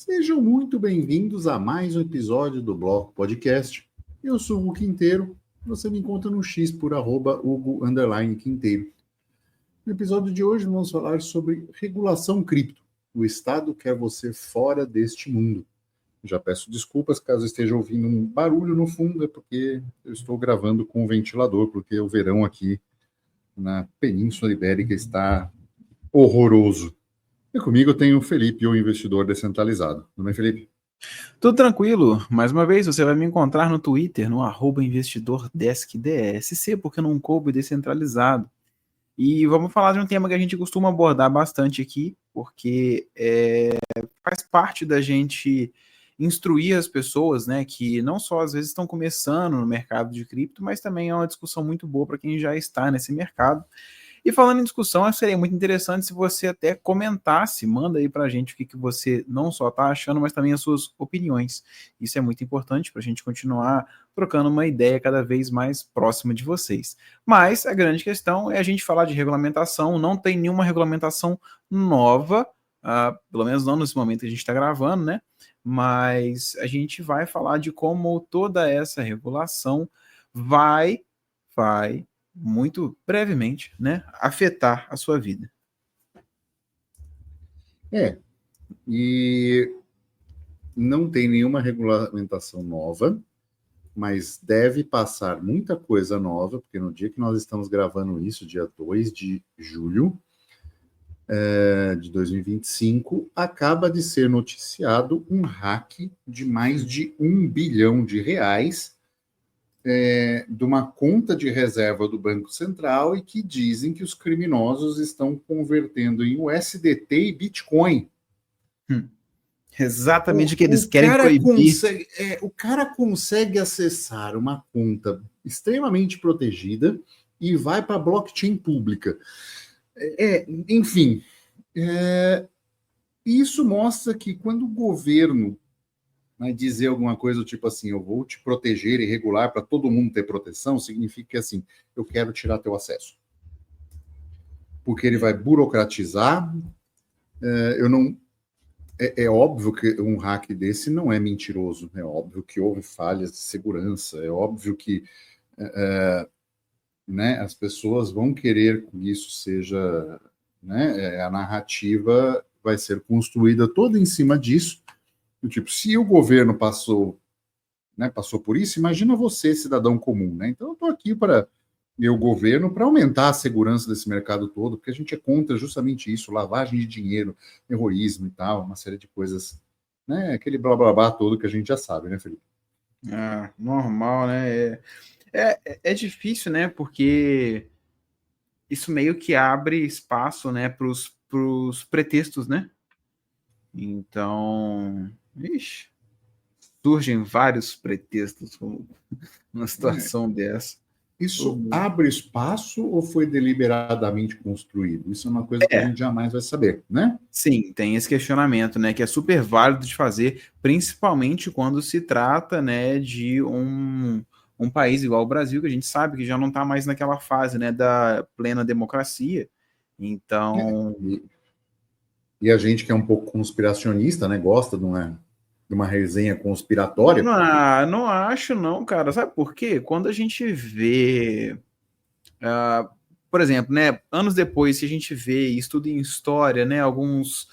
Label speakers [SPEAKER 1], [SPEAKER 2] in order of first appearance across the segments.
[SPEAKER 1] Sejam muito bem-vindos a mais um episódio do Bloco Podcast. Eu sou o Hugo Quinteiro, você me encontra no X por @Hugo_Quinteiro. No episódio de hoje vamos falar sobre regulação cripto. O Estado quer você fora deste mundo. Já peço desculpas caso esteja ouvindo um barulho no fundo, é porque eu estou gravando com o ventilador, porque o verão aqui na Península Ibérica está horroroso. E comigo eu tenho o Felipe, o investidor descentralizado. Tudo bem, Felipe?
[SPEAKER 2] Tudo tranquilo. Mais uma vez, você vai me encontrar no Twitter, no @investidordeskDSC, porque não coube descentralizado. E vamos falar de um tema que a gente costuma abordar bastante aqui, porque faz parte da gente instruir as pessoas, né, que não só às vezes estão começando no mercado de cripto, mas também é uma discussão muito boa para quem já está nesse mercado. E falando em discussão, seria muito interessante se você até comentasse, manda aí pra gente o que você não só tá achando, mas também as suas opiniões. Isso é muito importante para a gente continuar trocando uma ideia cada vez mais próxima de vocês. Mas a grande questão é a gente falar de regulamentação, não tem nenhuma regulamentação nova, pelo menos não nesse momento que a gente está gravando, né? Mas a gente vai falar de como toda essa regulação vai muito brevemente, né, afetar a sua vida.
[SPEAKER 1] E não tem nenhuma regulamentação nova, mas deve passar muita coisa nova, porque no dia que nós estamos gravando isso, dia 2 de julho de 2025, acaba de ser noticiado um hack de mais de R$ 1 bilhão de uma conta de reserva do Banco Central e que dizem que os criminosos estão convertendo em USDT e Bitcoin.
[SPEAKER 2] Exatamente o que eles querem proibir.
[SPEAKER 1] O cara consegue acessar uma conta extremamente protegida e vai para a blockchain pública. Enfim, isso mostra que quando o governo vai dizer alguma coisa tipo assim, eu vou te proteger e regular para todo mundo ter proteção, significa que assim, eu quero tirar teu acesso. Porque ele vai burocratizar. É óbvio que um hack desse não é mentiroso, é óbvio que houve falhas de segurança, é óbvio que as pessoas vão querer que isso seja, a narrativa vai ser construída toda em cima disso. Tipo, se o governo passou por isso, imagina você, cidadão comum, né? Então eu estou aqui para o governo para aumentar a segurança desse mercado todo, porque a gente é contra justamente isso, lavagem de dinheiro, terrorismo e tal, uma série de coisas, né? Aquele blá blá blá todo que a gente já sabe, né, Felipe?
[SPEAKER 2] Normal, né? É difícil, né? Porque isso meio que abre espaço, né, para os pretextos, né? Então, surgem vários pretextos numa situação dessa.
[SPEAKER 1] Isso abre espaço ou foi deliberadamente construído? Isso é uma coisa que a gente jamais vai saber, né?
[SPEAKER 2] Sim, tem esse questionamento, né, que é super válido de fazer, principalmente quando se trata, né, de um país igual o Brasil, que a gente sabe que já não está mais naquela fase, né, da plena democracia. Então...
[SPEAKER 1] E a gente que é um pouco conspiracionista, né, gosta de uma resenha conspiratória.
[SPEAKER 2] Não acho não, cara. Sabe por quê? Quando a gente vê... por exemplo, né, anos depois que a gente vê e estuda em história, né, alguns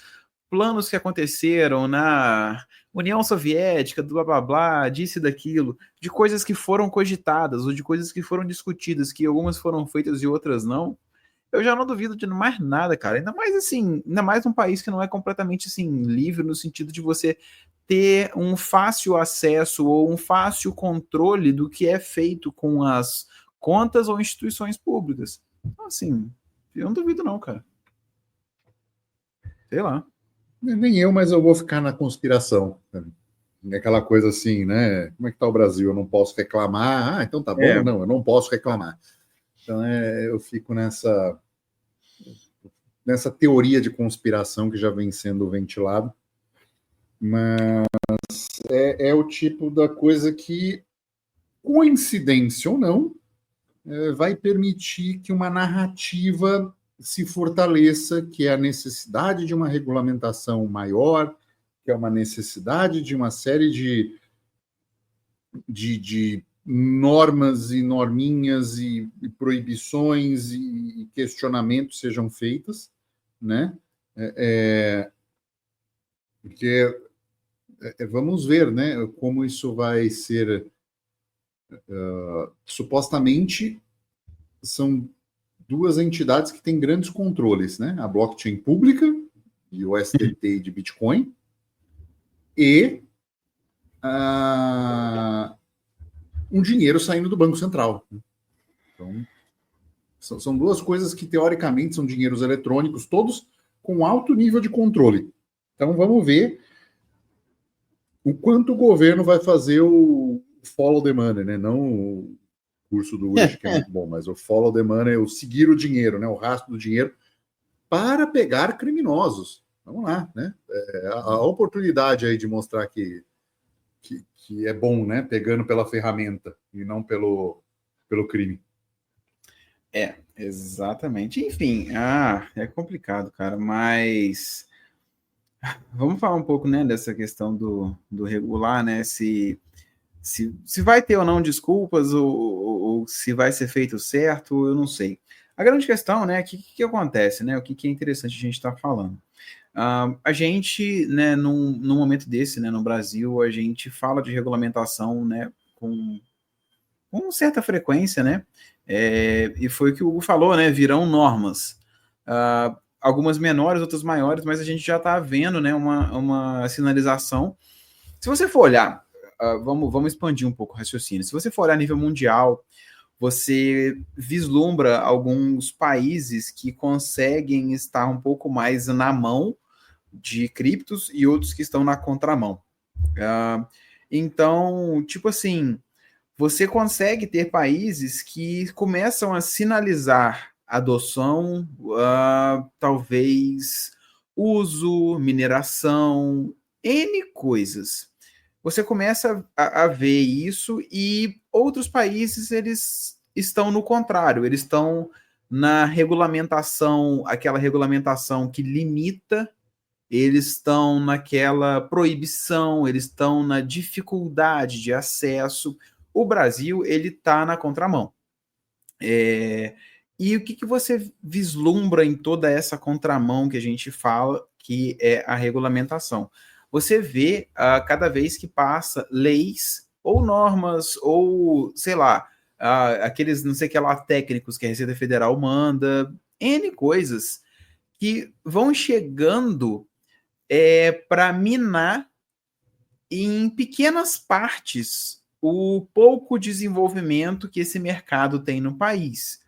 [SPEAKER 2] planos que aconteceram na União Soviética, do blá blá blá, disso e daquilo, de coisas que foram cogitadas ou de coisas que foram discutidas, que algumas foram feitas e outras não, eu já não duvido de mais nada, cara. Ainda mais assim, ainda mais um país que não é completamente assim livre no sentido de você ter um fácil acesso ou um fácil controle do que é feito com as contas ou instituições públicas. Então, assim, eu não duvido não, cara. Sei lá.
[SPEAKER 1] Nem eu, mas eu vou ficar na conspiração. Aquela coisa assim, né? Como é que tá o Brasil? Eu não posso reclamar. Então tá bom? Não, eu não posso reclamar. Então eu fico nessa teoria de conspiração que já vem sendo ventilado. Mas é o tipo da coisa que, coincidência ou não, vai permitir que uma narrativa se fortaleça, que é a necessidade de uma regulamentação maior, que é uma necessidade de uma série de normas e norminhas e proibições e questionamentos sejam feitas, né? Porque vamos ver, né, como isso vai ser. Supostamente são duas entidades que têm grandes controles, né? A blockchain pública e o STT de Bitcoin e um dinheiro saindo do Banco Central. Então, são duas coisas que, teoricamente, são dinheiros eletrônicos, todos com alto nível de controle. Então, vamos ver o quanto o governo vai fazer o follow the money, né? Não o curso do Urich, que é muito bom, mas o follow the money, o seguir o dinheiro, né? O rastro do dinheiro, para pegar criminosos. Vamos lá, né? A oportunidade aí de mostrar que é bom, né? Pegando pela ferramenta e não pelo crime.
[SPEAKER 2] Exatamente. Enfim, é complicado, cara, mas vamos falar um pouco, né, dessa questão do regular, né? Se vai ter ou não desculpas, ou se vai ser feito certo, eu não sei. A grande questão, né, que acontece, né? O que é interessante a gente estar falando. A gente, né, num momento desse, né, no Brasil, a gente fala de regulamentação, né, com certa frequência, né? E foi o que o Hugo falou, né? Virão normas. Algumas menores, outras maiores, mas a gente já está vendo, né, uma sinalização. Se você for olhar, vamos expandir um pouco o raciocínio. Se você for olhar a nível mundial, você vislumbra alguns países que conseguem estar um pouco mais na mão de criptos e outros que estão na contramão. Então, tipo assim, você consegue ter países que começam a sinalizar adoção, talvez uso, mineração, N coisas. Você começa a ver isso e outros países, eles estão no contrário, eles estão na regulamentação, aquela regulamentação que limita, eles estão naquela proibição, eles estão na dificuldade de acesso. O Brasil, ele está na contramão. E o que você vislumbra em toda essa contramão que a gente fala, que é a regulamentação? Você vê, cada vez que passa, leis ou normas, ou, sei lá, aqueles, não sei o que lá, técnicos que a Receita Federal manda, N coisas que vão chegando para minar em pequenas partes o pouco desenvolvimento que esse mercado tem no país.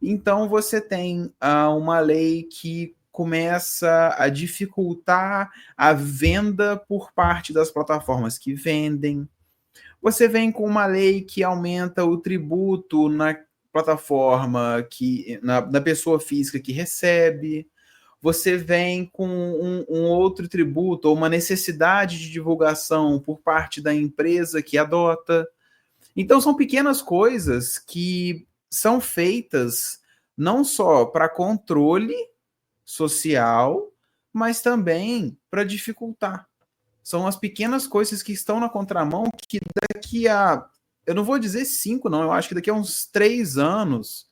[SPEAKER 2] Então, você tem uma lei que começa a dificultar a venda por parte das plataformas que vendem. Você vem com uma lei que aumenta o tributo na plataforma, na pessoa física que recebe. Você vem com um outro tributo ou uma necessidade de divulgação por parte da empresa que adota. Então, são pequenas coisas que são feitas não só para controle social, mas também para dificultar. São as pequenas coisas que estão na contramão que daqui a, eu não vou dizer 5, não, eu acho que daqui a uns 3 anos,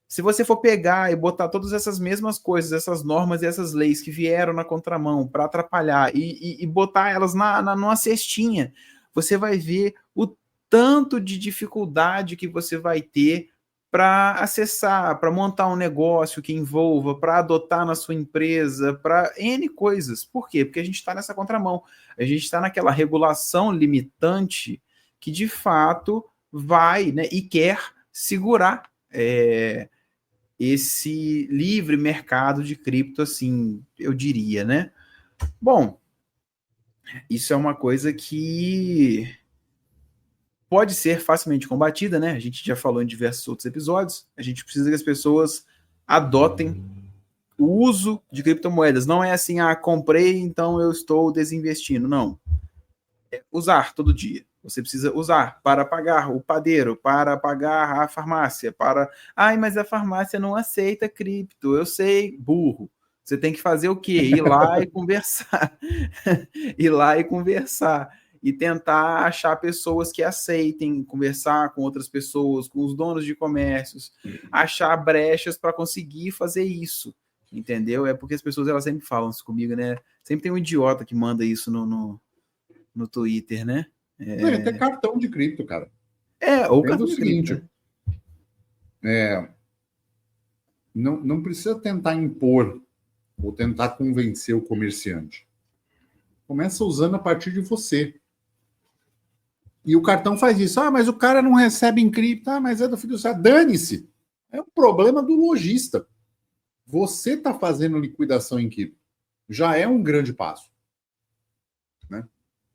[SPEAKER 2] se você for pegar e botar todas essas mesmas coisas, essas normas e essas leis que vieram na contramão para atrapalhar e botar elas numa cestinha, você vai ver o tanto de dificuldade que você vai ter para acessar, para montar um negócio que envolva, para adotar na sua empresa, para N coisas. Por quê? Porque a gente está nessa contramão. A gente está naquela regulação limitante que, de fato, vai, né, e quer segurar esse livre mercado de cripto, assim, eu diria, né? Bom, isso é uma coisa que pode ser facilmente combatida, né? A gente já falou em diversos outros episódios. A gente precisa que as pessoas adotem o uso de criptomoedas. Não é assim, comprei, então eu estou desinvestindo. Não. É usar todo dia. Você precisa usar para pagar o padeiro, para pagar a farmácia, para... mas a farmácia não aceita cripto. Eu sei, burro. Você tem que fazer o quê? Ir lá e conversar. Ir lá e conversar. E tentar achar pessoas que aceitem, conversar com outras pessoas, com os donos de comércios, achar brechas para conseguir fazer isso. Entendeu? É porque as pessoas elas sempre falam isso comigo, né? Sempre tem um idiota que manda isso no Twitter, né?
[SPEAKER 1] Não, e até cartão de cripto, cara.
[SPEAKER 2] Ou
[SPEAKER 1] Entenda
[SPEAKER 2] cartão
[SPEAKER 1] o
[SPEAKER 2] de
[SPEAKER 1] seguinte,
[SPEAKER 2] cripto, né?
[SPEAKER 1] não precisa tentar impor ou tentar convencer o comerciante. Começa usando a partir de você. E o cartão faz isso. Ah, mas o cara não recebe em cripto. Ah, mas é do fiduciário. Dane-se. É um problema do lojista. Você está fazendo liquidação em cripto. Já é um grande passo. Né?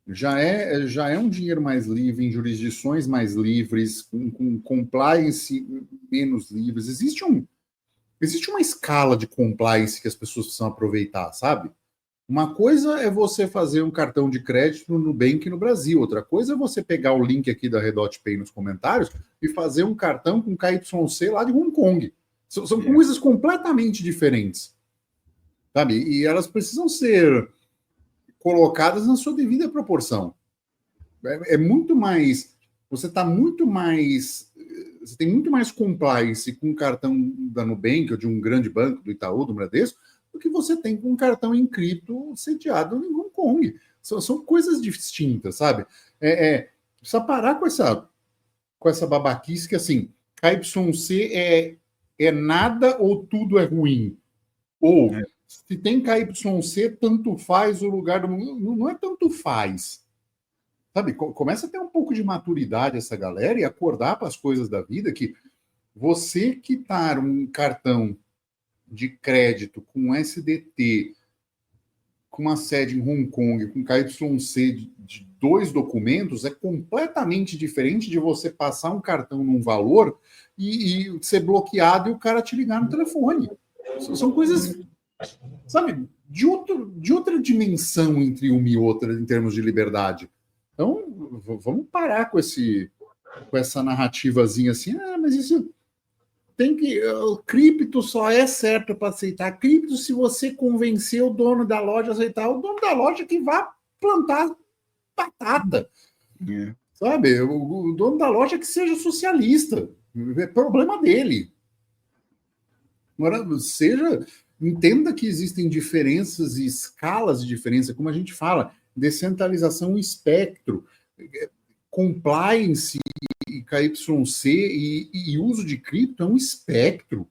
[SPEAKER 1] Já é um dinheiro mais livre, em jurisdições mais livres, com compliance menos livres. Existe uma escala de compliance que as pessoas precisam aproveitar, sabe? Uma coisa é você fazer um cartão de crédito no Nubank no Brasil. Outra coisa é você pegar o link aqui da Redot Pay nos comentários e fazer um cartão com KYC lá de Hong Kong. São coisas completamente diferentes. Sabe? E elas precisam ser colocadas na sua devida proporção. É muito mais. Você está muito mais. Você tem muito mais compliance com um cartão da Nubank ou de um grande banco, do Itaú, do Bradesco, do que você tem com um cartão em cripto sediado em Hong Kong. São coisas distintas, sabe? Precisa parar com essa babaquice que, assim, KYC é nada ou tudo é ruim. Ou, se tem KYC, tanto faz o lugar do mundo. Não é tanto faz. Sabe, começa a ter um pouco de maturidade essa galera e acordar para as coisas da vida que você quitar um cartão de crédito com SDT, com uma sede em Hong Kong, com KYC de 2 documentos, é completamente diferente de você passar um cartão num valor e ser bloqueado e o cara te ligar no telefone. São coisas, sabe, de outra dimensão entre uma e outra em termos de liberdade. Então, vamos parar com essa narrativazinha assim, mas isso tem que. O cripto só é certo para aceitar cripto se você convencer o dono da loja a aceitar. O dono da loja que vai plantar batata. Sabe? O dono da loja que seja socialista. É problema dele. Agora, entenda que existem diferenças e escalas de diferença, como a gente fala, descentralização espectro, compliance e KYC e uso de cripto é um espectro.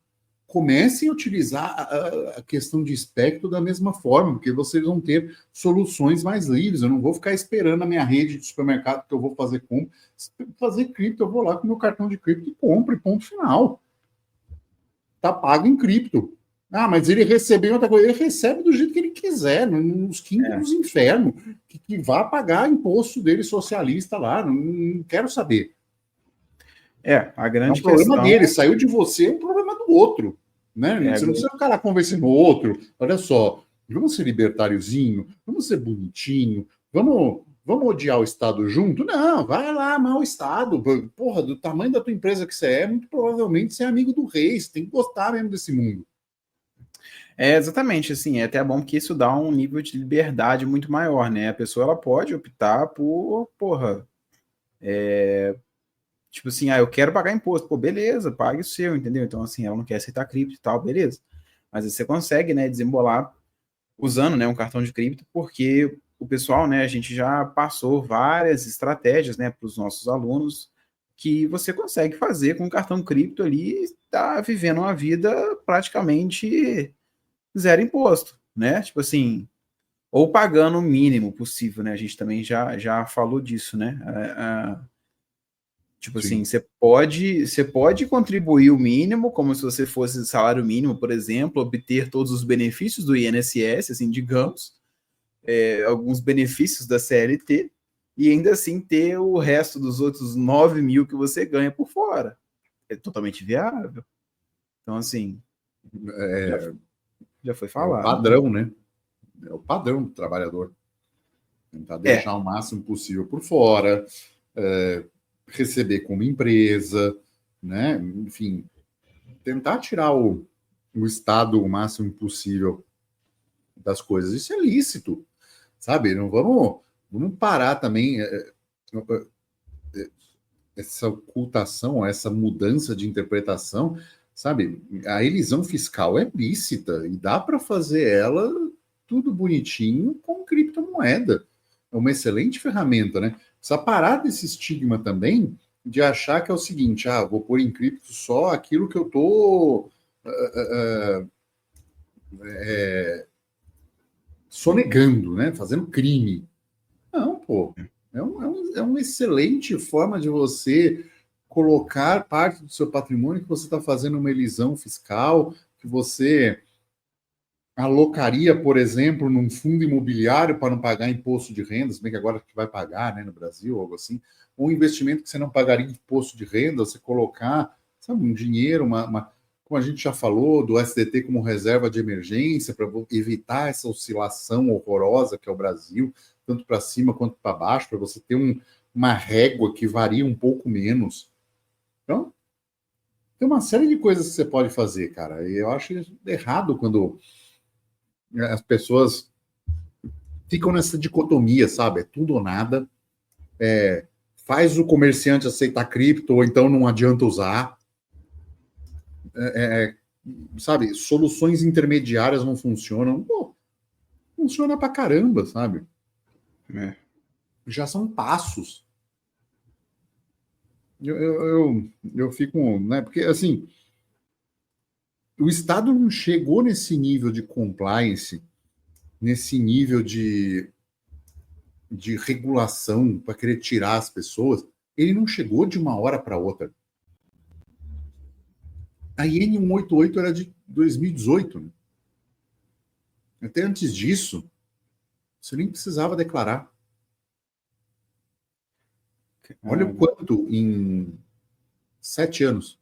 [SPEAKER 1] Comecem a utilizar a questão de espectro da mesma forma, porque vocês vão ter soluções mais livres. Eu não vou ficar esperando a minha rede de supermercado que eu vou fazer compra. Se fazer cripto, eu vou lá com meu cartão de cripto e compro, e ponto final. Tá pago em cripto. Ah, mas ele recebeu outra coisa. Ele recebe do jeito que ele quiser, nos quintos dos infernos. Que vá pagar imposto dele socialista lá. Não quero saber.
[SPEAKER 2] A grande
[SPEAKER 1] é um problema
[SPEAKER 2] questão
[SPEAKER 1] dele. Saiu de você, é um problema do outro. Né? Você não precisa ficar lá convencendo o outro. Olha só, vamos ser libertáriozinho, vamos ser bonitinho, vamos odiar o Estado junto? Não, vai lá amar o Estado. Porra, do tamanho da tua empresa que você é, muito provavelmente você é amigo do rei, você tem que gostar mesmo desse mundo.
[SPEAKER 2] Exatamente, assim, é até bom porque isso dá um nível de liberdade muito maior, né? A pessoa, ela pode optar por, tipo assim, eu quero pagar imposto, beleza, pague o seu, entendeu? Então, assim, ela não quer aceitar cripto e tal, beleza. Mas você consegue, né, desembolar usando, né, um cartão de cripto, porque o pessoal, né, a gente já passou várias estratégias, né, para os nossos alunos que você consegue fazer com um cartão cripto ali e tá vivendo uma vida praticamente zero imposto, né? Tipo assim, ou pagando o mínimo possível, né? A gente também já falou disso, né? Tipo assim, você pode contribuir o mínimo, como se você fosse salário mínimo, por exemplo, obter todos os benefícios do INSS, assim, digamos, alguns benefícios da CLT, e ainda assim ter o resto dos outros 9 mil que você ganha por fora. É totalmente viável. Então, assim, já foi
[SPEAKER 1] É o
[SPEAKER 2] falado.
[SPEAKER 1] padrão, né? É o padrão do trabalhador. Tentar deixar o máximo possível por fora, receber como empresa, né? Enfim, tentar tirar o Estado o máximo possível das coisas. Isso é lícito, sabe? Não vamos parar também essa ocultação, essa mudança de interpretação, sabe? A elisão fiscal é lícita e dá para fazer ela tudo bonitinho com criptomoeda. É uma excelente ferramenta, né? Precisa parar desse estigma também de achar que é o seguinte, vou pôr em cripto só aquilo que eu tô sonegando, né? Fazendo crime. Não, pô. É uma excelente forma de você colocar parte do seu patrimônio que você está fazendo uma elisão fiscal, que você alocaria, por exemplo, num fundo imobiliário para não pagar imposto de renda, se bem que agora que vai pagar, né, no Brasil, algo assim, ou um investimento que você não pagaria imposto de renda, você colocar, sabe, um dinheiro, como a gente já falou, do SDT como reserva de emergência, para evitar essa oscilação horrorosa que é o Brasil, tanto para cima quanto para baixo, para você ter uma régua que varia um pouco menos. Então, tem uma série de coisas que você pode fazer, cara, e eu acho errado quando as pessoas ficam nessa dicotomia, sabe? É tudo ou nada. Faz o comerciante aceitar cripto, ou então não adianta usar. Sabe? Soluções intermediárias não funcionam. Pô, funciona pra caramba, sabe? Já são passos. Eu fico, né? Porque, assim, o Estado não chegou nesse nível de compliance, nesse nível de regulação para querer tirar as pessoas, ele não chegou de uma hora para outra. A IN 188 era de 2018. Né? Até antes disso, você nem precisava declarar. Olha o quanto em 7 anos.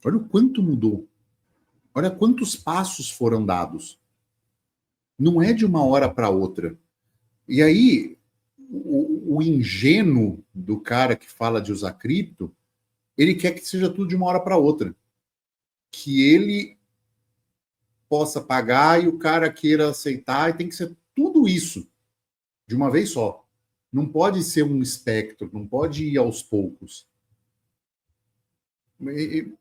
[SPEAKER 1] Olha o quanto mudou. Olha quantos passos foram dados. Não é de uma hora para outra. E aí, o ingênuo do cara que fala de usar cripto, ele quer que seja tudo de uma hora para outra. Que ele possa pagar e o cara queira aceitar, e tem que ser tudo isso de uma vez só. Não pode ser um espectro, não pode ir aos poucos. E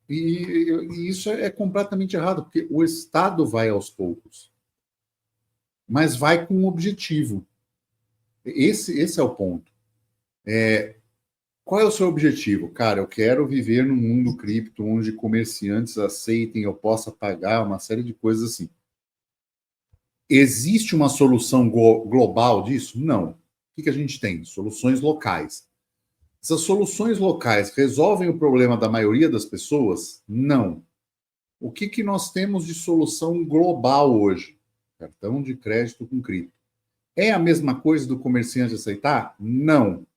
[SPEAKER 1] isso é completamente errado, porque o Estado vai aos poucos, mas vai com um objetivo. Esse é o ponto. Qual é o seu objetivo? Cara, eu quero viver num mundo cripto onde comerciantes aceitem, eu possa pagar uma série de coisas assim. Existe uma solução global disso? Não. O que a gente tem? Soluções locais. Essas soluções locais resolvem o problema da maioria das pessoas? Não. O que nós temos de solução global hoje? Cartão de crédito com cripto. É a mesma coisa do comerciante aceitar? Não.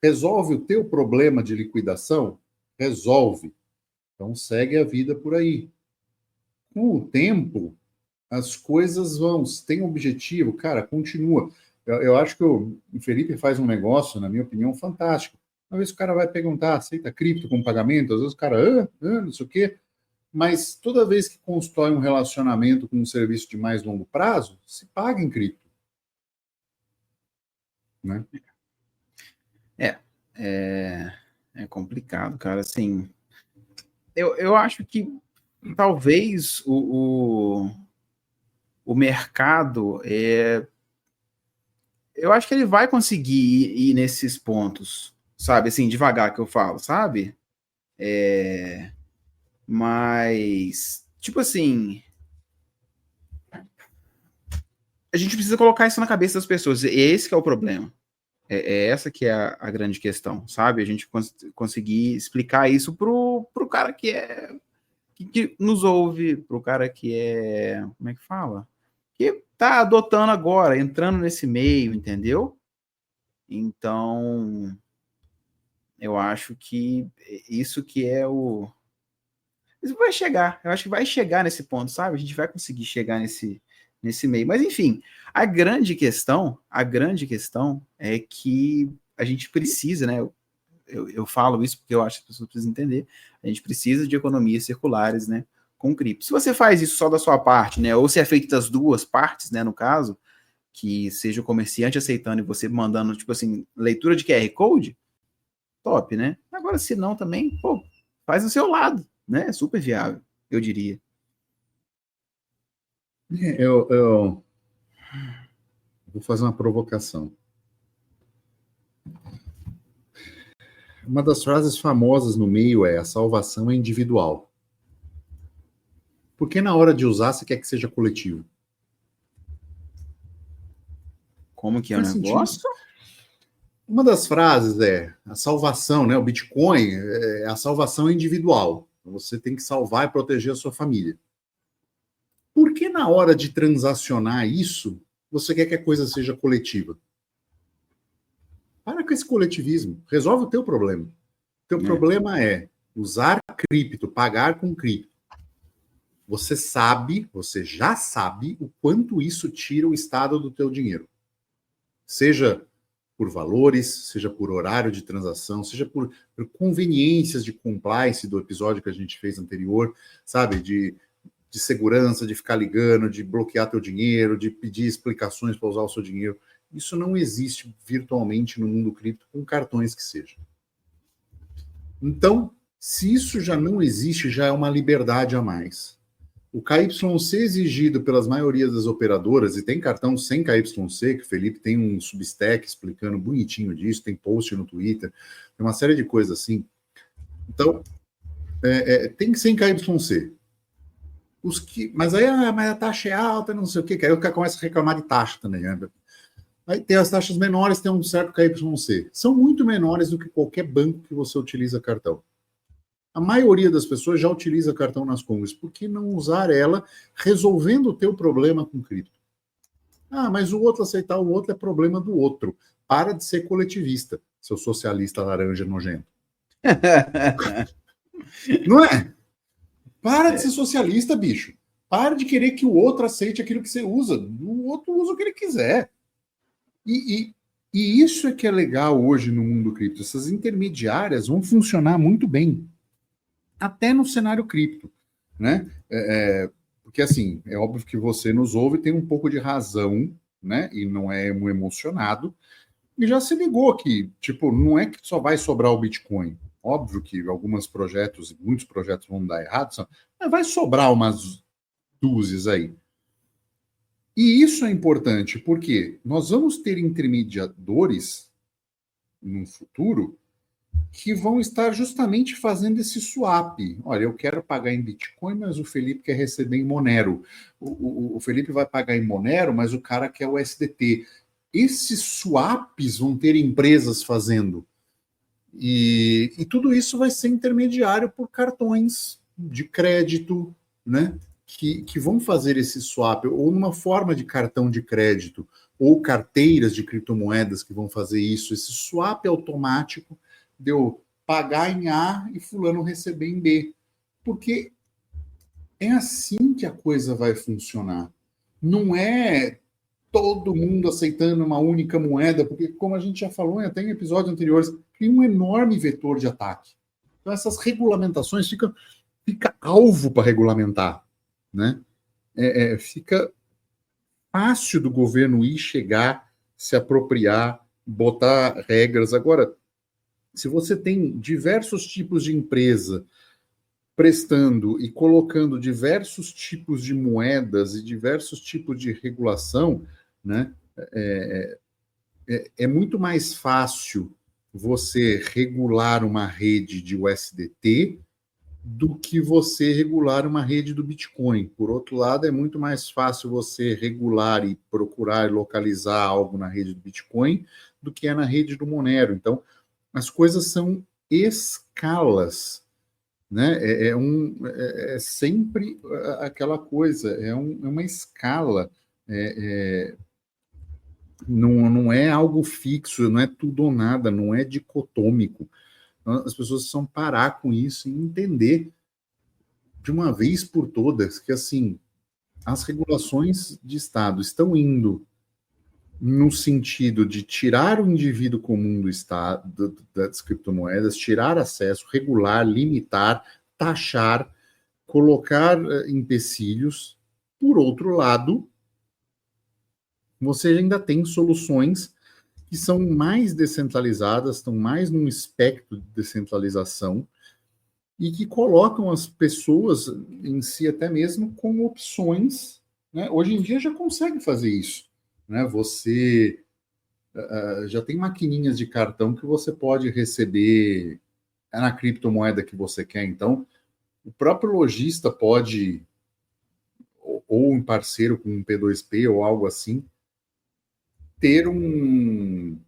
[SPEAKER 1] Resolve o teu problema de liquidação? Resolve. Então segue a vida por aí. Com o tempo, as coisas vão. Se tem objetivo, cara, continua. Eu acho que o Felipe faz um negócio, na minha opinião, fantástico. Uma vez o cara vai perguntar, aceita cripto como pagamento? Às vezes o cara, não sei o quê. Mas toda vez que constrói um relacionamento com um serviço de mais longo prazo, se paga em cripto. Né?
[SPEAKER 2] É complicado, cara. Assim, eu acho que talvez o mercado eu acho que ele vai conseguir ir nesses pontos, sabe? Assim, devagar que eu falo, sabe? Mas, tipo assim, a gente precisa colocar isso na cabeça das pessoas. Esse que é o problema. Essa que é a grande questão, sabe? A gente conseguir explicar isso pro cara que nos ouve, pro cara que como é que fala? Que tá adotando agora, entrando nesse meio, entendeu? Então, eu acho que isso que é isso vai chegar, eu acho que vai chegar nesse ponto, sabe? A gente vai conseguir chegar nesse meio. Mas, enfim, a grande questão é que a gente precisa, né? Eu falo isso porque eu acho que as pessoas precisam entender. A gente precisa de economias circulares, né? com cripto. Se você faz isso só da sua parte, né, ou se é feito das duas partes, né, no caso, que seja o comerciante aceitando e você mandando, tipo assim, leitura de QR Code, top, né? Agora, se não também, pô, faz do seu lado, né? É super viável, eu diria.
[SPEAKER 1] Eu vou fazer uma provocação. Uma das frases famosas no meio é: a salvação é individual. Por que na hora de usar você quer que seja coletivo?
[SPEAKER 2] Como que é o negócio?
[SPEAKER 1] Uma das frases é: a salvação, né? O Bitcoin, a salvação é individual. Você tem que salvar e proteger a sua família. Por que na hora de transacionar isso, você quer que a coisa seja coletiva? Para com esse coletivismo. Resolve o teu problema. O teu problema é usar cripto, pagar com cripto. Você já sabe o quanto isso tira o estado do teu dinheiro. Seja por valores, seja por horário de transação, seja por conveniências de compliance do episódio que a gente fez anterior, sabe? De segurança, de ficar ligando, de bloquear teu dinheiro, de pedir explicações para usar o seu dinheiro. Isso não existe virtualmente no mundo cripto, com cartões que sejam. Então, se isso já não existe, já é uma liberdade a mais. O KYC exigido pelas maiorias das operadoras, e tem cartão sem KYC, que o Felipe tem um Substack explicando bonitinho disso, tem post no Twitter, tem uma série de coisas assim. Então, tem que ser em KYC. Mas aí mas a taxa é alta, não sei o quê, que aí o cara começa a reclamar de taxa também. Né? Aí tem as taxas menores, tem um certo KYC. São muito menores do que qualquer banco que você utiliza cartão. A maioria das pessoas já utiliza cartão nas Congas. Por que não usar ela resolvendo o teu problema com cripto? Ah, mas o outro aceitar o outro é problema do outro. Para de ser coletivista, seu socialista laranja nojento. Não é? Para de ser socialista, bicho. Para de querer que o outro aceite aquilo que você usa. O outro usa o que ele quiser. E isso é que é legal hoje no mundo cripto. Essas intermediárias vão funcionar muito bem. Até no cenário cripto. Né? Porque, assim, é óbvio que você nos ouve e tem um pouco de razão, né? E não é um emocionado. E já se ligou que, tipo, não é que só vai sobrar o Bitcoin. Óbvio que muitos projetos vão dar errado, mas vai sobrar umas dúzias aí. E isso é importante, porque nós vamos ter intermediadores no futuro que vão estar justamente fazendo esse swap. Olha, eu quero pagar em Bitcoin, mas o Felipe quer receber em Monero. O Felipe vai pagar em Monero, mas o cara quer o SDT. Esses swaps vão ter empresas fazendo. E tudo isso vai ser intermediário por cartões de crédito, né? Que vão fazer esse swap, ou numa forma de cartão de crédito, ou carteiras de criptomoedas que vão fazer isso. Esse swap automático de eu pagar em A e fulano receber em B. Porque é assim que a coisa vai funcionar. Não é todo mundo aceitando uma única moeda, porque, como a gente já falou até em episódios anteriores, cria um enorme vetor de ataque. Então, essas regulamentações fica alvo para regulamentar. Né? Fica fácil do governo ir chegar, se apropriar, botar regras. Agora, se você tem diversos tipos de empresa prestando e colocando diversos tipos de moedas e diversos tipos de regulação, né, é muito mais fácil você regular uma rede de USDT do que você regular uma rede do Bitcoin. Por outro lado, é muito mais fácil você regular e procurar localizar algo na rede do Bitcoin do que é na rede do Monero. Então, as coisas são escalas, né? É sempre aquela coisa, é uma escala, não é algo fixo, não é tudo ou nada, não é dicotômico. As pessoas precisam parar com isso e entender de uma vez por todas que, assim, as regulações de Estado estão indo no sentido de tirar o indivíduo comum do Estado, das criptomoedas, tirar acesso, regular, limitar, taxar, colocar empecilhos. Por outro lado, você ainda tem soluções que são mais descentralizadas, estão mais num espectro de descentralização, e que colocam as pessoas em si até mesmo como opções, né? Hoje em dia já consegue fazer isso, né? Você já tem maquininhas de cartão que você pode receber na criptomoeda que você quer. Então, o próprio lojista pode, ou em parceiro com um P2P ou algo assim, ter um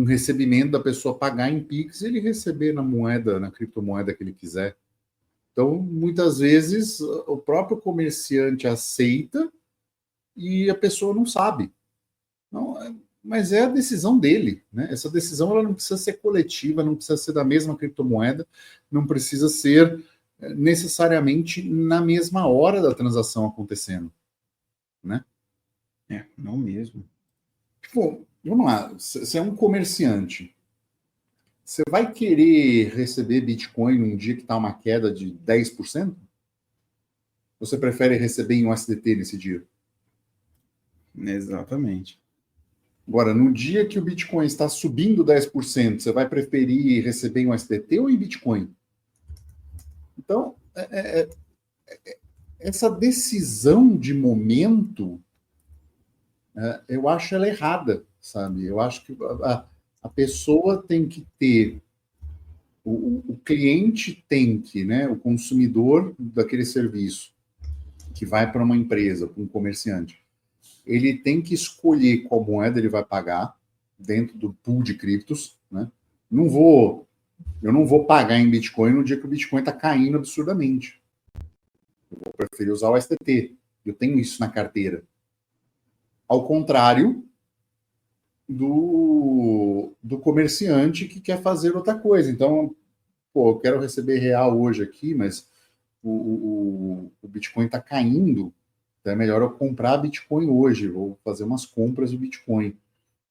[SPEAKER 1] recebimento da pessoa pagar em Pix e ele receber na moeda, na criptomoeda que ele quiser. Então, muitas vezes, o próprio comerciante aceita e a pessoa não sabe. Não, mas é a decisão dele, né? Essa decisão ela não precisa ser coletiva, não precisa ser da mesma criptomoeda, não precisa ser necessariamente na mesma hora da transação acontecendo, né?
[SPEAKER 2] Não mesmo.
[SPEAKER 1] Tipo, vamos lá, você é um comerciante, você vai querer receber Bitcoin num dia que está uma queda de 10%? Ou você prefere receber em USDT nesse dia?
[SPEAKER 2] Exatamente.
[SPEAKER 1] Agora, no dia que o Bitcoin está subindo 10%, você vai preferir receber em USDT ou em Bitcoin? Então, essa decisão de momento, eu acho ela errada, sabe? Eu acho que a pessoa tem que ter, o cliente tem que, né, o consumidor daquele serviço, que vai para uma empresa, para um comerciante, ele tem que escolher qual moeda ele vai pagar dentro do pool de criptos, né? Eu não vou pagar em Bitcoin no dia que o Bitcoin está caindo absurdamente. Eu vou preferir usar o STT. Eu tenho isso na carteira. Ao contrário do comerciante que quer fazer outra coisa. Então, eu quero receber real hoje aqui, mas o Bitcoin está caindo. Então é melhor eu comprar Bitcoin hoje, vou fazer umas compras de Bitcoin.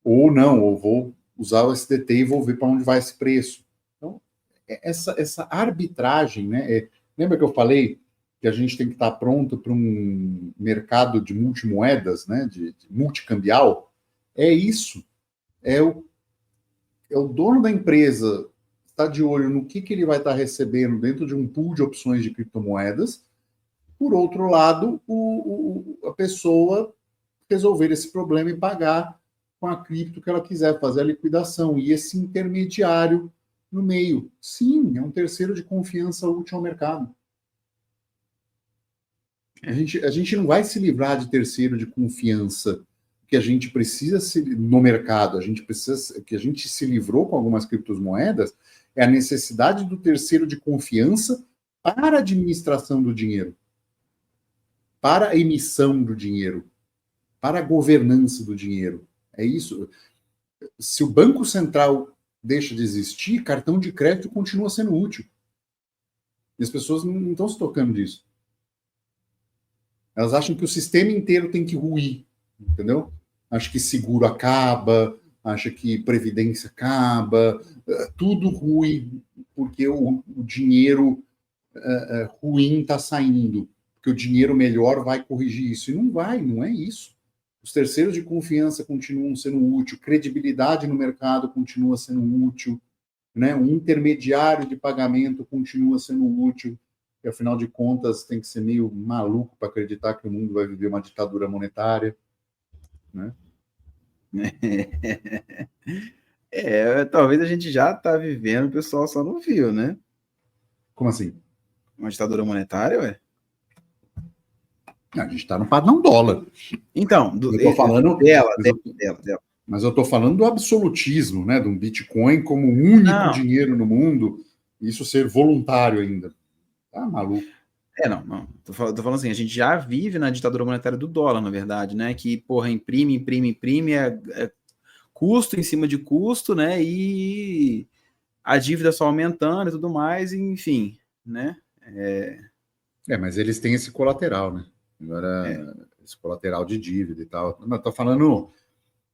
[SPEAKER 1] Ou não, ou vou usar o SDT e vou ver para onde vai esse preço. Então, essa arbitragem, né? Lembra que eu falei que a gente tem que estar pronto para um mercado de multimoedas, né? De multicambial? É isso. É o dono da empresa está de olho no que ele vai estar recebendo dentro de um pool de opções de criptomoedas. Por outro lado, a pessoa resolver esse problema e pagar com a cripto que ela quiser, fazer a liquidação. E esse intermediário no meio, sim, é um terceiro de confiança útil ao mercado. A gente não vai se livrar de terceiro de confiança que a gente precisa no mercado, que a gente se livrou com algumas criptomoedas, é a necessidade do terceiro de confiança para a administração do dinheiro, para a emissão do dinheiro, para a governança do dinheiro. É isso. Se o Banco Central deixa de existir, cartão de crédito continua sendo útil. E as pessoas não estão se tocando disso. Elas acham que o sistema inteiro tem que ruir, entendeu? Acho que seguro acaba, acha que previdência acaba, tudo ruim, porque o dinheiro ruim está saindo, porque o dinheiro melhor vai corrigir isso. E não vai, não é isso. Os terceiros de confiança continuam sendo úteis, credibilidade no mercado continua sendo útil, né? Um intermediário de pagamento continua sendo útil, e afinal de contas tem que ser meio maluco para acreditar que o mundo vai viver uma ditadura monetária, né?
[SPEAKER 2] Talvez a gente já está vivendo, o pessoal só não viu, né?
[SPEAKER 1] Como assim?
[SPEAKER 2] Uma ditadura monetária, ué?
[SPEAKER 1] A gente está no padrão dólar.
[SPEAKER 2] Então,
[SPEAKER 1] eu tô falando
[SPEAKER 2] dela.
[SPEAKER 1] Mas eu estou falando do absolutismo, né? De um Bitcoin como o único dinheiro no mundo, isso ser voluntário ainda. Tá maluco.
[SPEAKER 2] Não. Tô falando assim, a gente já vive na ditadura monetária do dólar, na verdade, né? Que, porra, imprime, é custo em cima de custo, né? E a dívida só aumentando e tudo mais, enfim, né?
[SPEAKER 1] Mas eles têm esse colateral, né? Agora, esse colateral de dívida e tal. Não, tô falando.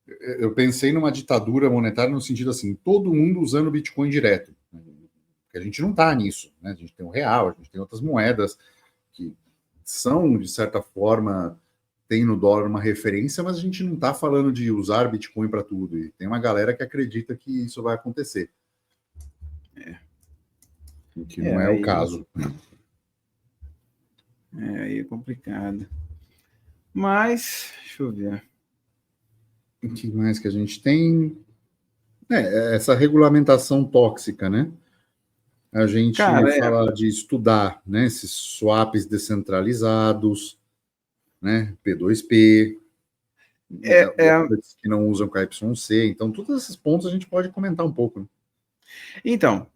[SPEAKER 1] Eu pensei numa ditadura monetária no sentido assim, todo mundo usando Bitcoin direto. Porque a gente não está nisso, né? A gente tem o real, a gente tem outras moedas que são, de certa forma, tem no dólar uma referência, mas a gente não está falando de usar Bitcoin para tudo. E tem uma galera que acredita que isso vai acontecer. Que não é o caso.
[SPEAKER 2] Aí é complicado. Mas, deixa eu ver.
[SPEAKER 1] O que mais que a gente tem? Essa regulamentação tóxica, né? A gente fala de estudar, né? Esses swaps descentralizados, né? P2P, que não usam KYC. Então, todos esses pontos a gente pode comentar um pouco. Né?
[SPEAKER 2] Então,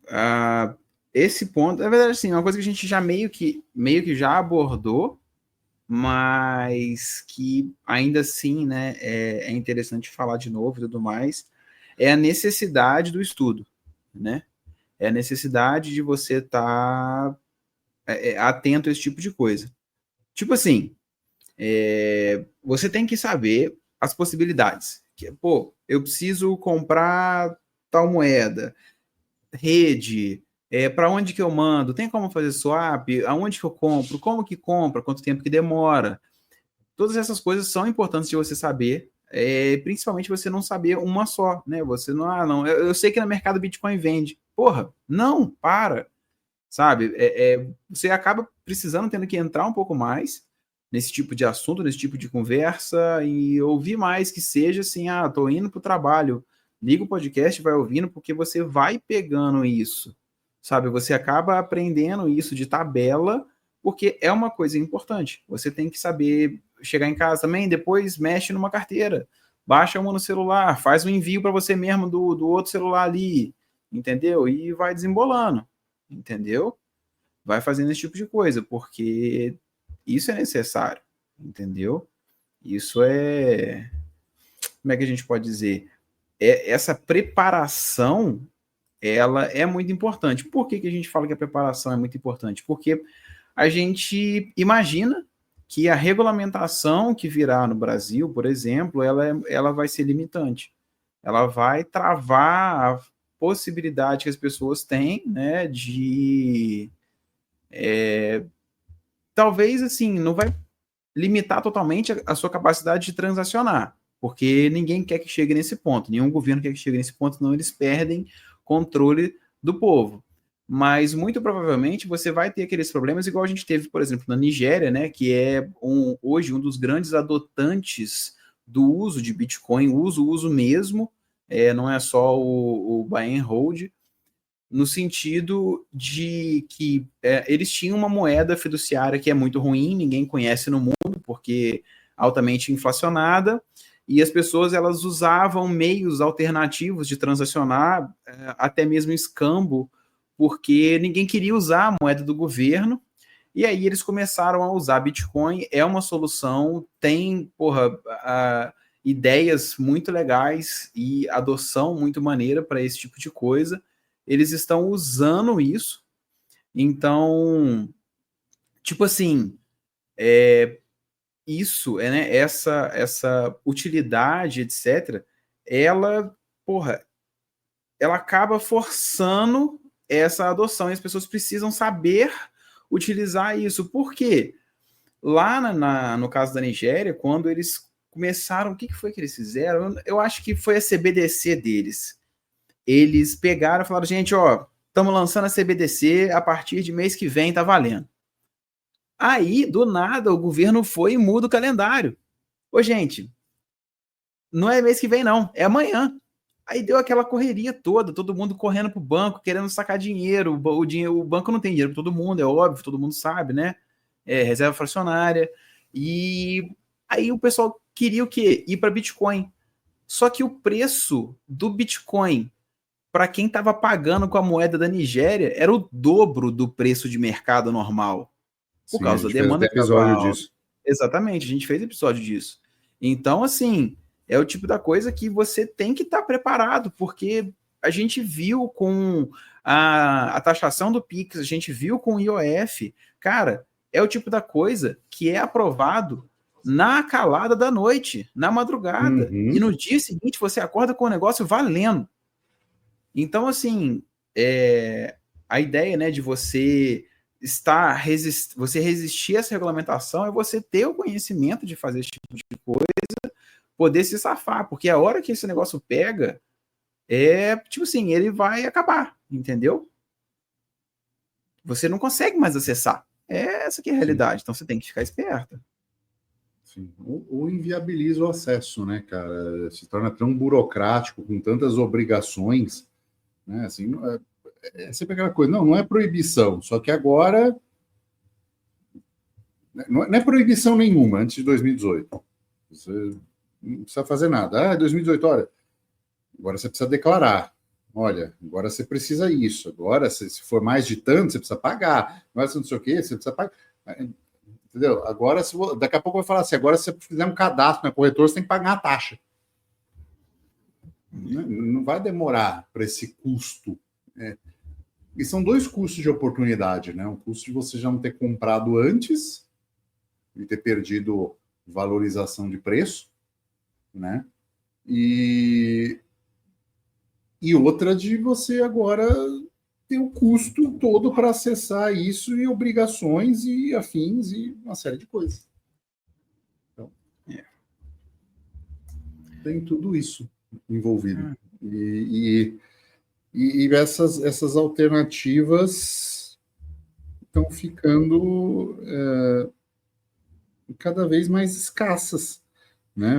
[SPEAKER 2] esse ponto, na verdade, assim, é uma coisa que a gente já meio que já abordou, mas que ainda assim, né, é interessante falar de novo e tudo mais, é a necessidade do estudo, né? É a necessidade de você estar atento a esse tipo de coisa. Tipo assim, você tem que saber as possibilidades. Pô, eu preciso comprar tal moeda, rede, para onde que eu mando, tem como fazer swap, aonde que eu compro, como que compra, quanto tempo que demora. Todas essas coisas são importantes de você saber, principalmente você não saber uma só, né? Você não, eu sei que no mercado Bitcoin vende. Porra, não, para, sabe? Você acaba precisando, tendo que entrar um pouco mais nesse tipo de assunto, nesse tipo de conversa e ouvir mais, que seja assim, tô indo pro trabalho, liga o podcast, vai ouvindo, porque você vai pegando isso, sabe? Você acaba aprendendo isso de tabela, porque é uma coisa importante. Você tem que saber chegar em casa também, depois mexe numa carteira, baixa uma no celular, faz um envio para você mesmo do outro celular ali, entendeu? E vai desembolando, entendeu? Vai fazendo esse tipo de coisa, porque isso é necessário, entendeu? Isso é... Como é que a gente pode dizer? Essa preparação, ela é muito importante. Por que a gente fala que a preparação é muito importante? Porque a gente imagina que a regulamentação que virá no Brasil, por exemplo, ela vai ser limitante. Ela vai travar a possibilidade que as pessoas têm, né, de... talvez, assim, não vai limitar totalmente a sua capacidade de transacionar, porque ninguém quer que chegue nesse ponto, nenhum governo quer que chegue nesse ponto, senão eles perdem controle do povo. Mas muito provavelmente você vai ter aqueles problemas igual a gente teve, por exemplo, na Nigéria, né, que é hoje um dos grandes adotantes do uso de Bitcoin, uso mesmo, não é só o buy and hold, no sentido de que eles tinham uma moeda fiduciária que é muito ruim, ninguém conhece no mundo, porque altamente inflacionada, e as pessoas elas usavam meios alternativos de transacionar, até mesmo escambo, porque ninguém queria usar a moeda do governo, e aí eles começaram a usar Bitcoin, é uma solução, tem, ideias muito legais e adoção muito maneira para esse tipo de coisa. Eles estão usando isso. Então, tipo assim, isso, né, essa utilidade, etc., ela acaba forçando essa adoção e as pessoas precisam saber utilizar isso. Por quê? Lá no caso da Nigéria, quando eles começaram, o que foi que eles fizeram? Eu acho que foi a CBDC deles. Eles pegaram e falaram, gente, estamos lançando a CBDC, a partir de mês que vem tá valendo. Aí, do nada, o governo foi e muda o calendário. Gente, não é mês que vem não, é amanhã. Aí deu aquela correria toda, todo mundo correndo pro banco, querendo sacar dinheiro, o banco não tem dinheiro para todo mundo, é óbvio, todo mundo sabe, né? Reserva fracionária. E aí o pessoal queria o quê? Ir para Bitcoin. Só que o preço do Bitcoin para quem estava pagando com a moeda da Nigéria, era o dobro do preço de mercado normal. Por causa da demanda que estava alta. Exatamente, a gente fez episódio disso. Então, assim, é o tipo da coisa que você tem que estar preparado, porque a gente viu com a taxação do Pix, a gente viu com o IOF, cara, é o tipo da coisa que é aprovado na calada da noite, na madrugada, e no dia seguinte você acorda com o negócio valendo. Então, assim, a ideia, né, de você você resistir a essa regulamentação é você ter o conhecimento de fazer esse tipo de coisa, poder se safar, porque a hora que esse negócio pega, tipo assim, ele vai acabar, entendeu? Você não consegue mais acessar. Essa que é a realidade, então você tem que ficar esperto.
[SPEAKER 1] Sim. Ou inviabiliza o acesso, né, cara? Se torna tão burocrático, com tantas obrigações, né? Assim, é sempre aquela coisa, não é proibição, só que agora não é proibição nenhuma antes de 2018. Você não precisa fazer nada. 2018, olha, agora você precisa declarar. Olha, agora você precisa isso. Agora, se for mais de tanto, você precisa pagar. Agora, se não sei o quê, você precisa pagar. Entendeu? Agora, daqui a pouco vai falar assim, agora se você fizer um cadastro na corretora, você tem que pagar a taxa. Não vai demorar para esse custo. E são dois custos de oportunidade, né? Um custo de você já não ter comprado antes e ter perdido valorização de preço, né? E outra de você agora ter o custo todo para acessar isso e obrigações e afins e uma série de coisas. Então, tem tudo isso envolvido. E essas alternativas estão ficando cada vez mais escassas, né?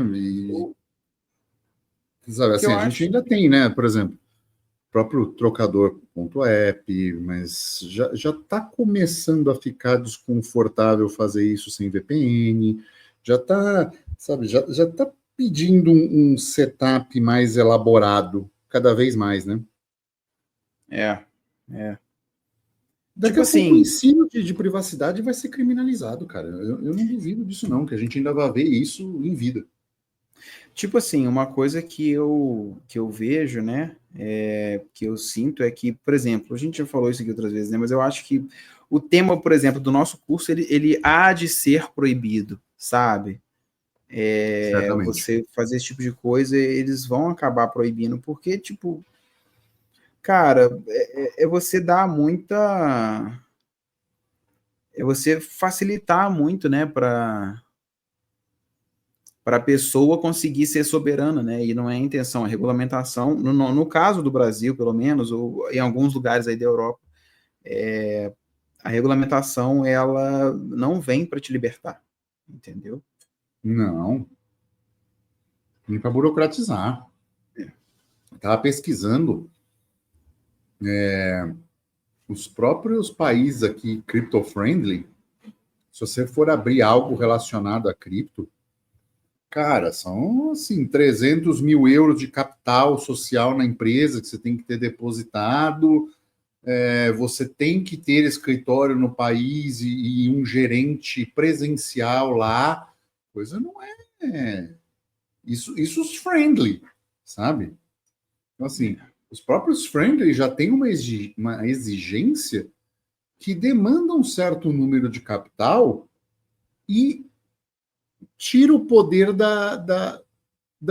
[SPEAKER 1] Sabe, assim, a gente ainda tem, né? Por exemplo, o próprio trocador.app, mas já está começando a ficar desconfortável fazer isso sem VPN, já está, sabe, já está pedindo um setup mais elaborado, cada vez mais, né? Daqui
[SPEAKER 2] Tipo
[SPEAKER 1] a pouco
[SPEAKER 2] assim,
[SPEAKER 1] o ensino de privacidade vai ser criminalizado, cara. Eu não duvido disso, não, que a gente ainda vai ver isso em vida.
[SPEAKER 2] Tipo assim, uma coisa que eu vejo, né, que eu sinto é que, por exemplo, a gente já falou isso aqui outras vezes, né, mas eu acho que o tema, por exemplo, do nosso curso, ele há de ser proibido, sabe?
[SPEAKER 1] Certamente.
[SPEAKER 2] Você fazer esse tipo de coisa, eles vão acabar proibindo, porque, tipo, cara, você dar muita... É você facilitar muito, né, para a pessoa conseguir ser soberana, né? E não é a intenção, a regulamentação, no caso do Brasil, pelo menos, ou em alguns lugares aí da Europa, a regulamentação ela não vem para te libertar, entendeu?
[SPEAKER 1] Não, nem para burocratizar. Estava pesquisando os próprios países aqui crypto-friendly. Se você for abrir algo relacionado a cripto, cara, são assim 300 mil euros de capital social na empresa que você tem que ter depositado. Você tem que ter escritório no país e um gerente presencial lá. Coisa não é. Isso os friendly, sabe? Então, assim, os próprios friendly já têm uma exigência que demanda um certo número de capital e tira o poder da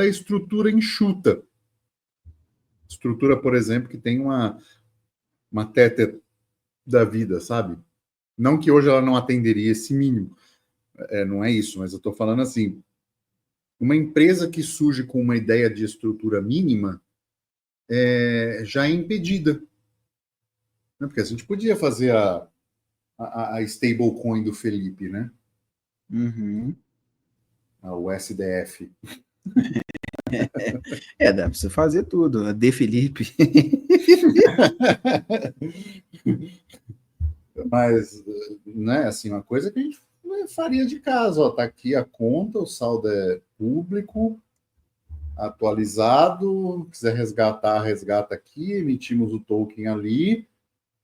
[SPEAKER 1] estrutura enxuta. Estrutura, por exemplo, que tem uma Tether da vida, sabe? Não que hoje ela não atenderia esse mínimo, não é isso, mas eu estou falando assim, uma empresa que surge com uma ideia de estrutura mínima já é impedida. Né? Porque a gente podia fazer a stablecoin do Felipe, né?
[SPEAKER 2] Uhum.
[SPEAKER 1] O SDF.
[SPEAKER 2] Dá para você fazer tudo. A De Felipe.
[SPEAKER 1] Mas, né, assim, uma coisa que a gente faria de casa, ó, tá aqui a conta, o saldo é público, atualizado, quiser resgatar, resgata aqui, emitimos o token ali.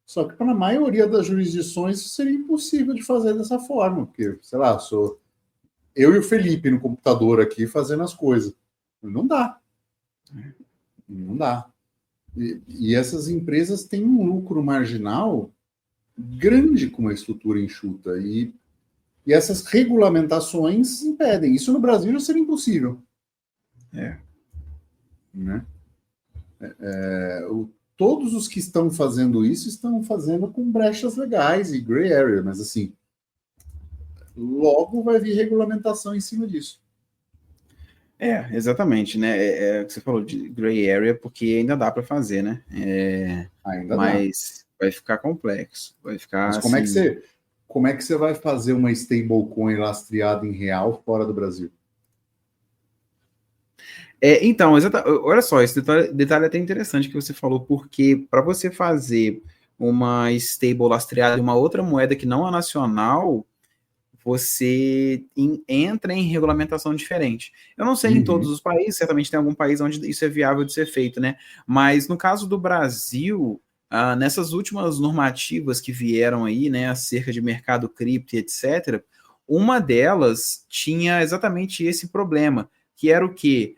[SPEAKER 1] Só que para a maioria das jurisdições isso seria impossível de fazer dessa forma, porque, sei lá, sou eu e o Felipe no computador aqui fazendo as coisas. Não dá. Não dá. E essas empresas têm um lucro marginal grande com uma estrutura enxuta. E essas regulamentações impedem. Isso no Brasil já seria impossível. Né? todos os que estão fazendo isso estão fazendo com brechas legais e gray area, mas assim, logo vai vir regulamentação em cima disso.
[SPEAKER 2] Exatamente, né? É o que você falou de gray area, porque ainda dá para fazer, né? Mas vai ficar complexo, vai ficar.
[SPEAKER 1] Mas como é que você vai fazer uma stablecoin lastreada em real fora do Brasil?
[SPEAKER 2] Então, olha só, esse detalhe é até interessante que você falou, porque para você fazer uma stable lastreada em uma outra moeda que não é nacional, você entra em regulamentação diferente. Eu não sei em todos os países, certamente tem algum país onde isso é viável de ser feito, né? Mas no caso do Brasil, nessas últimas normativas que vieram aí, né, acerca de mercado cripto e etc., uma delas tinha exatamente esse problema, que era o quê?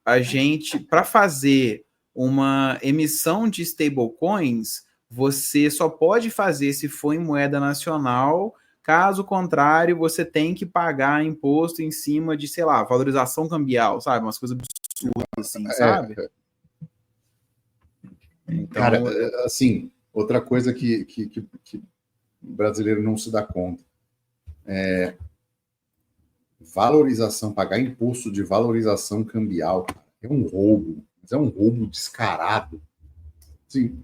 [SPEAKER 2] A gente, para fazer uma emissão de stablecoins, você só pode fazer se for em moeda nacional. Caso contrário, você tem que pagar imposto em cima de, sei lá, valorização cambial, sabe? Umas coisas absurdas assim, sabe?
[SPEAKER 1] Então, cara, assim, outra coisa que o brasileiro não se dá conta valorização, pagar imposto de valorização cambial, cara, é um roubo, mas é um roubo descarado. Assim,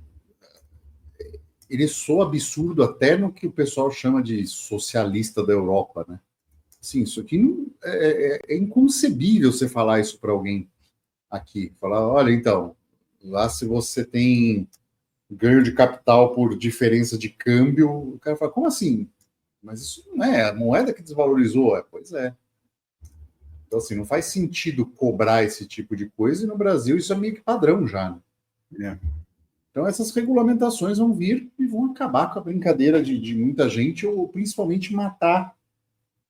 [SPEAKER 1] ele soa absurdo até no que o pessoal chama de socialista da Europa, né? Assim, isso aqui não, é inconcebível você falar isso para alguém aqui. Falar, olha, então, lá se você tem ganho de capital por diferença de câmbio, o cara fala, como assim? Mas isso não é a moeda que desvalorizou. Pois é. Então, assim, não faz sentido cobrar esse tipo de coisa, e no Brasil isso é meio que padrão já, né? Então, essas regulamentações vão vir e vão acabar com a brincadeira de muita gente, ou principalmente matar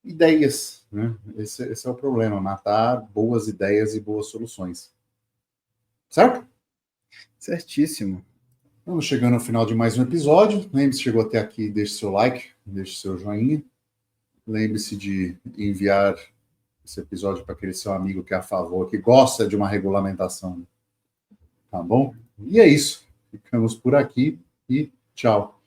[SPEAKER 1] ideias, né? Esse é o problema, matar boas ideias e boas soluções. Certo?
[SPEAKER 2] Certíssimo.
[SPEAKER 1] Estamos chegando ao final de mais um episódio. Lembre-se, chegou até aqui, deixe seu like, deixe seu joinha. Lembre-se de enviar esse episódio para aquele seu amigo que é a favor, que gosta de uma regulamentação. Tá bom? E é isso. Ficamos por aqui e tchau.